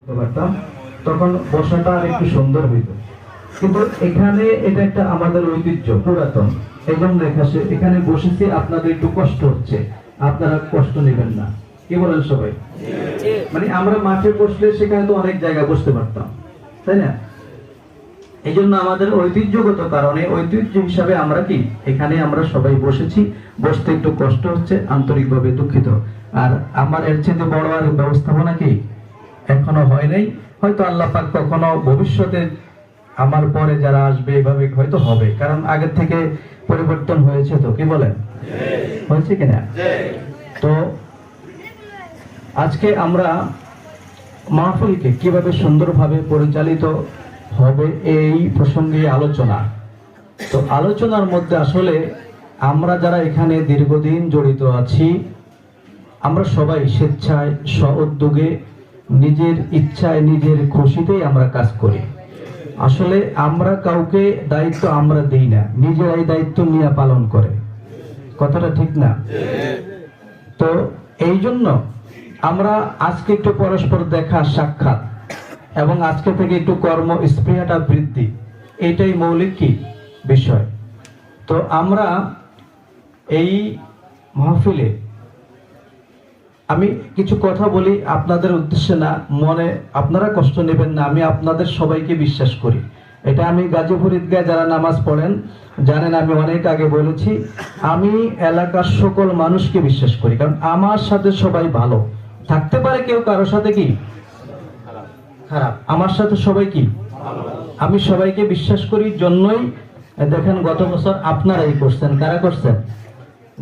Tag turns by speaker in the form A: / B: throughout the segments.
A: পারতাম, তখন বসাটা আর একটু সুন্দর হইত। কিন্তু এখানে এটা একটা আমাদের ঐতিহ্য পুরাতন, এই জন্য এখানে বসেছি। আপনাদের একটু কষ্ট হচ্ছে, আপনারা কষ্ট নেবেন না, কি বলেন সবাই? মানে আমরা মাঠে বসলে সেখানে তো অনেক জায়গা বসতে পারতাম, তাই না? এই জন্য আমাদের ঐতিহ্যগত কারণে ঐতিহ্য হিসাবে আমরা কি এখানে আমরা সবাই বসেছি, বসতে একটু কষ্ট হচ্ছে, আন্তরিকভাবে দুঃখিত। আর আমার এর চেয়ে বড় আর ব্যবস্থাপনা কি এখনো হয় নাই। হয়তো আল্লাহ পাক কখনো ভবিষ্যতে আমার পরে যারা আসবে এভাবে হয়তো হবে, কারণ আগের থেকে পরিবর্তন হয়েছে। তো কি বলেন, হয়েছে কিনা? তো আজকে আমরা মাহফিলকে কিভাবে সুন্দরভাবে পরিচালিত হবে এই প্রসঙ্গে আলোচনা। তো আলোচনার মধ্যে আসলে আমরা যারা এখানে দীর্ঘদিন জড়িত আছি, আমরা সবাই স্বেচ্ছায় স্ব-উদ্যোগে নিজের ইচ্ছায় নিজের খুশিতেই আমরা কাজ করি। আসলে আমরা কাউকে দায়িত্ব আমরা দেই না, নিজেরাই দায়িত্ব নিয়ে পালন করে। কথাটা ঠিক না? তো এই জন্য আমরা আজকে একটু পরস্পর দেখা সাক্ষাৎ এবং আজকে থেকে একটু কর্ম স্পৃহাটা বৃদ্ধি, এটাই মৌলিক কি বিষয়। তো আমরা এই মাহফিলে আমি কিছু কথা বলি আপনাদের উদ্দেশ্যে না, মনে আপনারা কষ্ট নেবেন না। আমি আপনাদের সবাইকে বিশ্বাস করি, এটা আমি গাজীপুর ঈদগায় যারা নামাজ পড়েন জানেন, আমি অনেক আগে বলেছি, আমি এলাকার সকল মানুষকে বিশ্বাস করি, কারণ আমার সাথে সবাই ভালো থাকতে পারে, কেউ কারোর সাথে কি খারাপ, আমার সাথে সবাই কি আমি সবাইকে বিশ্বাস করি। জন্যই দেখেন গত বছর আপনারাই করছেন, কারা করছেন,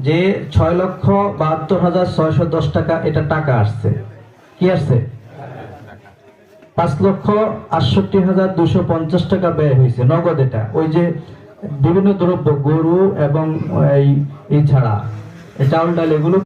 A: যে 6,72,610 টাকা এটা টাকা আসছে। কি আসছে? 5,68,250 টাকা ব্যয় হয়েছে নগদ। এটা ওই যে বিভিন্ন দ্রব্য, গরু এবং এই ছাড়া চাউল ডাল এগুলো